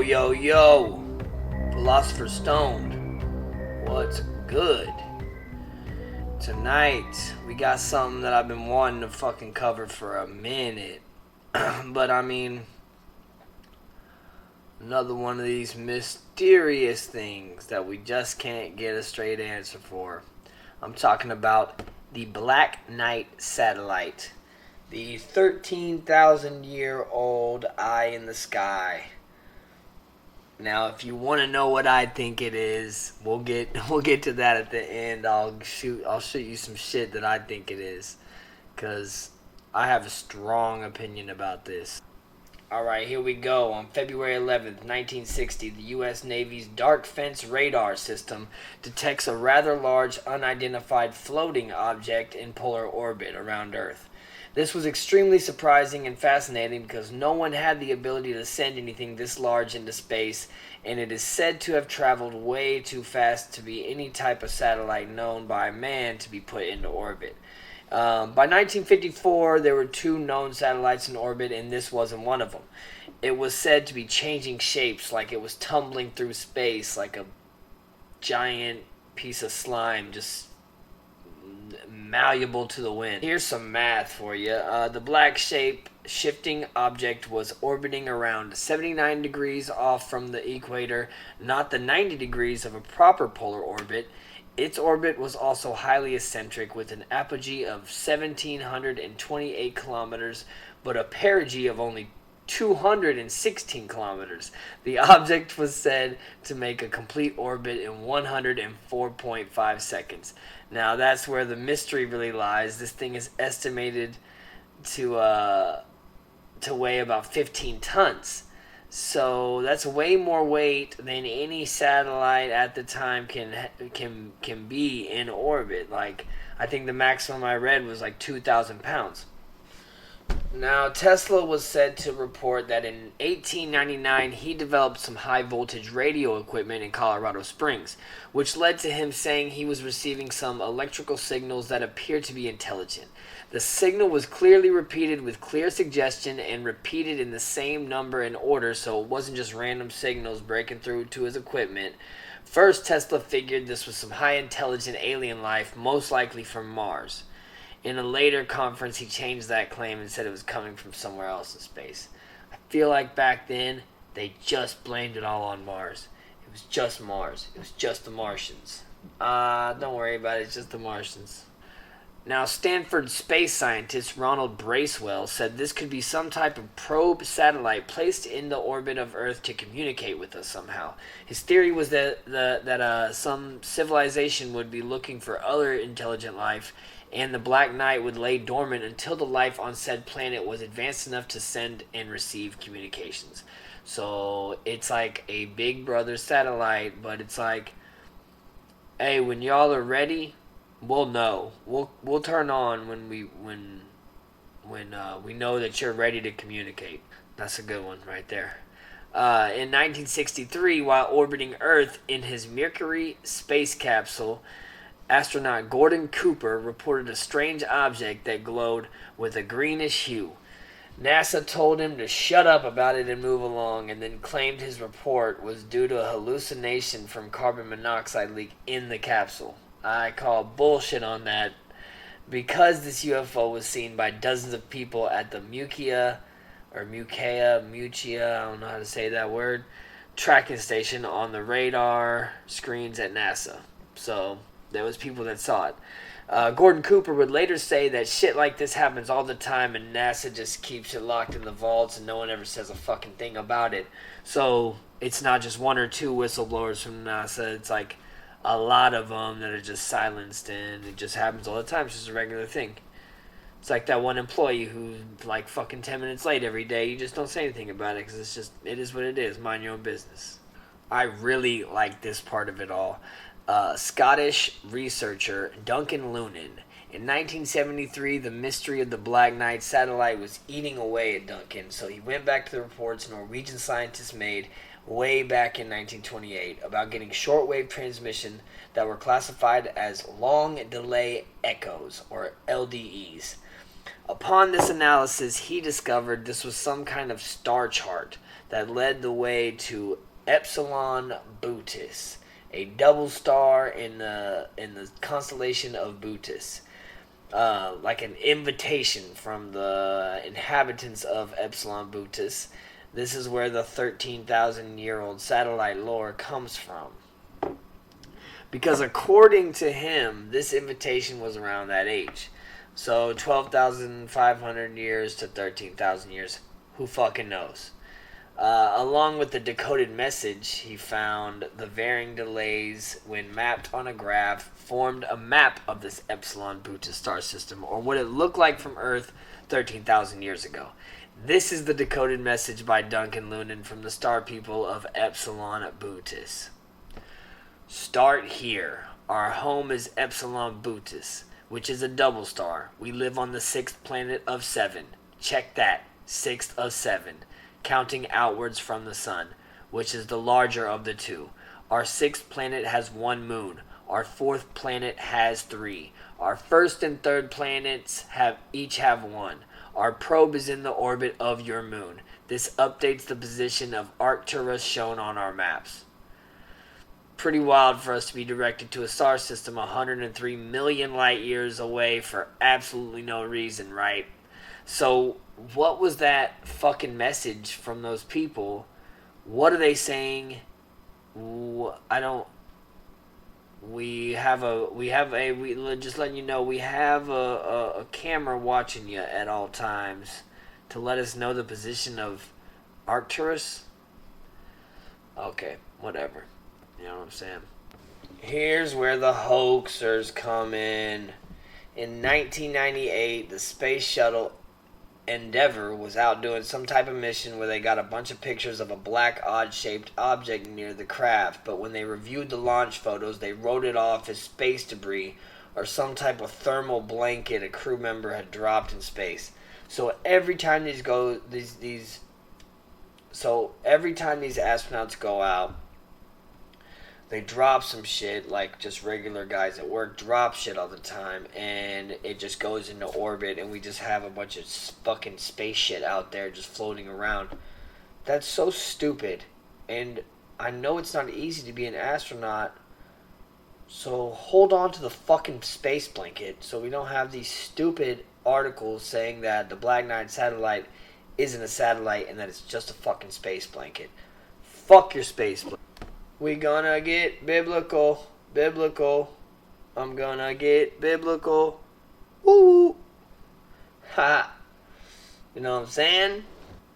Yo, Philosopher Stoned. What's good? Tonight, we got something that I've been wanting to fucking cover for a minute. But I mean, another one of these mysterious things that we just can't get a straight answer for. I'm talking about the Black Knight satellite. The 13,000-year-old eye in the sky. Now, if you want to know what I think it is, we'll get to that at the end. I'll shoot you some shit that I think it is, cause I have a strong opinion about this. All right, here we go. On February 11th, 1960, the U.S. Navy's Dark Fence radar system detects a rather large, unidentified floating object in polar orbit around Earth. This was extremely surprising and fascinating because no one had the ability to send anything this large into space, and it is said to have traveled way too fast to be any type of satellite known by man to be put into orbit. By 1954, there were two known satellites in orbit, and this wasn't one of them. It was said to be changing shapes, like it was tumbling through space like a giant piece of slime, just malleable to the wind. Here's some math for you. The black shape shifting object was orbiting around 79 degrees off from the equator, not the 90 degrees of a proper polar orbit. Its orbit was also highly eccentric, with an apogee of 1,728 kilometers, but a perigee of only 216 kilometers. The object was said to make a complete orbit in 104.5 seconds. Now that's where the mystery really lies. This thing is estimated to weigh about 15 tons. So that's way more weight than any satellite at the time can be in orbit. Like, I think the maximum I read was like 2,000 pounds. Now, Tesla was said to report that in 1899 he developed some high voltage radio equipment in Colorado Springs, which led to him saying he was receiving some electrical signals that appeared to be intelligent. The signal was clearly repeated with clear suggestion and repeated in the same number and order, so it wasn't just random signals breaking through to his equipment. First, Tesla figured this was some high intelligent alien life, most likely from Mars. In a later conference, he changed that claim and said it was coming from somewhere else in space. I feel like back then, they just blamed it all on Mars. It was just Mars. It was just the Martians. Don't worry about it. It's just the Martians. Now, Stanford space scientist Ronald Bracewell said this could be some type of probe satellite placed in the orbit of Earth to communicate with us somehow. His theory was that some civilization would be looking for other intelligent life, and the Black Knight would lay dormant until the life on said planet was advanced enough to send and receive communications. So it's like a Big Brother satellite, but it's like, hey, when y'all are ready, we'll know. We'll turn on when we know that you're ready to communicate. That's a good one right there. In 1963, while orbiting Earth in his Mercury space capsule, astronaut Gordon Cooper reported a strange object that glowed with a greenish hue. NASA told him to shut up about it and move along, and then claimed his report was due to a hallucination from carbon monoxide leak in the capsule. I call bullshit on that, because this UFO was seen by dozens of people at the Mucia, I don't know how to say that word, tracking station on the radar screens at NASA. So there was people that saw it. Gordon Cooper would later say that shit like this happens all the time, and NASA just keeps it locked in the vaults and no one ever says a fucking thing about it. So it's not just one or two whistleblowers from NASA. It's like a lot of them that are just silenced, and it just happens all the time. It's just a regular thing. It's like that one employee who's like fucking 10 minutes late every day. You just don't say anything about it because it is what it is. Mind your own business. I really like this part of it all. Scottish researcher Duncan Lunan. In 1973, the mystery of the Black Knight satellite was eating away at Duncan, so he went back to the reports Norwegian scientists made way back in 1928 about getting shortwave transmission that were classified as long delay echoes, or LDEs. Upon this analysis, he discovered this was some kind of star chart that led the way to Epsilon Bootis, a double star in the constellation of Bootis. Like an invitation from the inhabitants of Epsilon Bootis. This is where the 13,000-year-old satellite lore comes from. Because according to him, this invitation was around that age. So 12,500 years to 13,000 years. Who fucking knows? Along with the decoded message, he found the varying delays when mapped on a graph formed a map of this Epsilon Bootis star system, or what it looked like from Earth 13,000 years ago. This is the decoded message by Duncan Lunan from the star people of Epsilon Bootis. Start here. Our home is Epsilon Bootis, which is a double star. We live on the 6th planet of 7. Check that. 6th of 7. Counting outwards from the sun, which is the larger of the two. Our 6th planet has 1 moon. Our 4th planet has 3. Our 1st and 3rd planets each have 1. Our probe is in the orbit of your moon. This updates the position of Arcturus shown on our maps. Pretty wild for us to be directed to a star system 103 million light years away for absolutely no reason, right? So, what was that fucking message from those people? What are they saying? Just letting you know, we have a camera watching you at all times to let us know the position of Arcturus. Okay, whatever. You know what I'm saying? Here's where the hoaxers come in. In 1998, the space shuttle Endeavour was out doing some type of mission where they got a bunch of pictures of a black odd-shaped object near the craft, but when they reviewed the launch photos, they wrote it off as space debris or some type of thermal blanket a crew member had dropped in space. So every time these astronauts go out, they drop some shit, like just regular guys at work drop shit all the time, and it just goes into orbit, and we just have a bunch of fucking space shit out there just floating around. That's so stupid. And I know it's not easy to be an astronaut, so hold on to the fucking space blanket so we don't have these stupid articles saying that the Black Knight satellite isn't a satellite and that it's just a fucking space blanket. Fuck your space blanket. We gonna get biblical. I'm gonna get biblical. Woo! Ha! You know what I'm saying?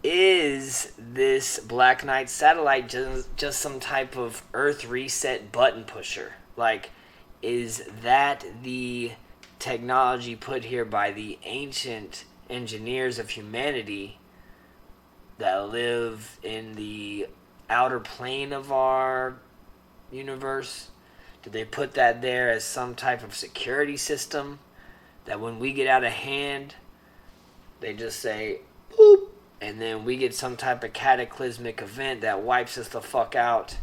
Is this Black Knight satellite just some type of Earth reset button pusher? Like, is that the technology put here by the ancient engineers of humanity that live in the outer plane of our universe? Did they put that there as some type of security system that when we get out of hand, they just say, boop, and then we get some type of cataclysmic event that wipes us the fuck out?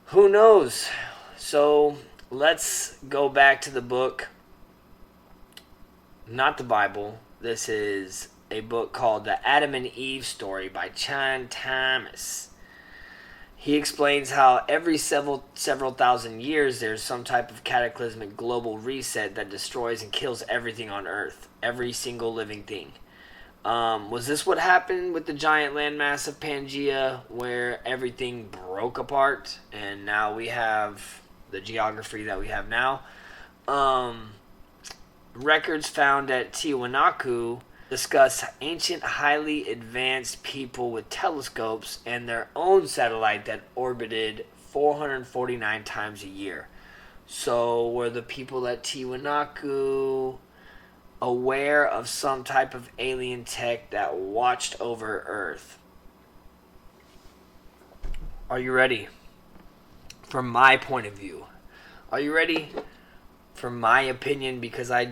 Who knows? So let's go back to the book. Not the Bible. This is a book called The Adam and Eve Story by John Thomas. He explains how every several thousand years there's some type of cataclysmic global reset that destroys and kills everything on Earth. Every single living thing. Was this what happened with the giant landmass of Pangea, where everything broke apart and now we have the geography that we have now? Records found at Tiwanaku discuss ancient, highly advanced people with telescopes and their own satellite that orbited 449 times a year. So were the people at Tiwanaku aware of some type of alien tech that watched over Earth? Are you ready? From my point of view. Are you ready? For my opinion, because I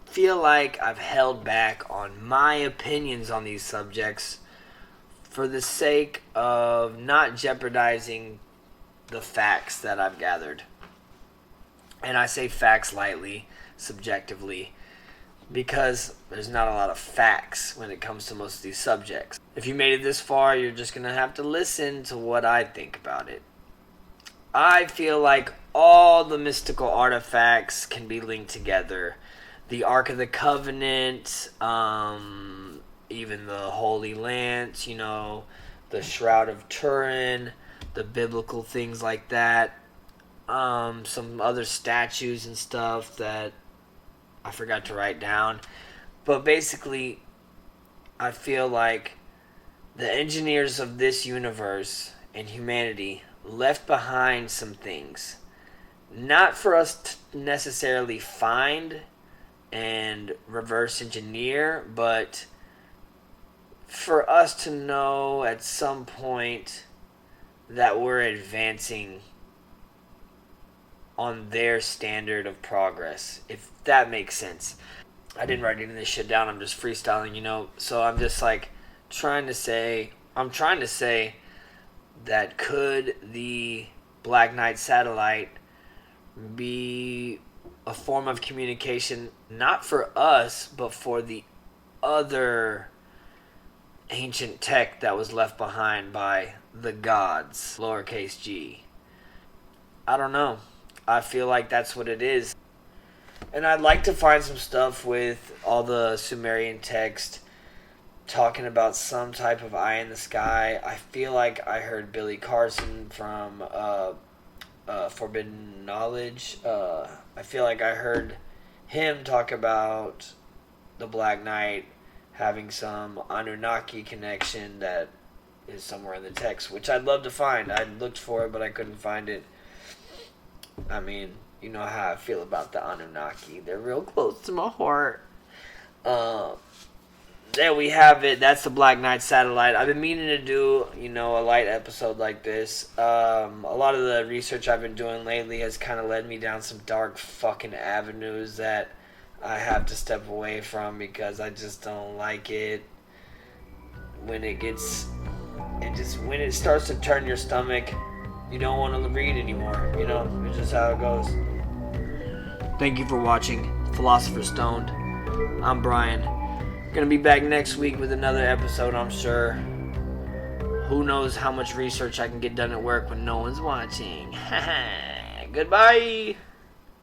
feel like I've held back on my opinions on these subjects for the sake of not jeopardizing the facts that I've gathered. And I say facts lightly, subjectively. because there's not a lot of facts when it comes to most of these subjects. If you made it this far, you're just going to have to listen to what I think about it. I feel like all the mystical artifacts can be linked together. The Ark of the Covenant, even the Holy Lance, the Shroud of Turin, the biblical things like that. Some other statues and stuff that I forgot to write down. But basically, I feel like the engineers of this universe and humanity left behind some things. Not for us to necessarily find and reverse engineer, but for us to know at some point that we're advancing on their standard of progress, if that makes sense. I didn't write any of this shit down, I'm just freestyling, so I'm just like trying to say that could the Black Knight satellite be a form of communication, not for us, but for the other ancient tech that was left behind by the gods, lowercase g. I don't know. I feel like that's what it is. And I'd like to find some stuff with all the Sumerian text talking about some type of eye in the sky. I feel like I heard Billy Carson from Forbidden Knowledge. I feel like I heard him talk about the Black Knight having some Anunnaki connection that is somewhere in the text, which I'd love to find. I looked for it, but I couldn't find it. I mean, you know how I feel about the Anunnaki. They're real close to my heart. There we have it. That's the Black Knight satellite. I've been meaning to do, a light episode like this. A lot of the research I've been doing lately has kind of led me down some dark fucking avenues that I have to step away from because I just don't like it. When it starts to turn your stomach, you don't want to read anymore. It's just how it goes. Thank you for watching Philosopher Stoned. I'm Brian. Gonna be back next week with another episode, I'm sure. Who knows how much research I can get done at work when no one's watching. Goodbye.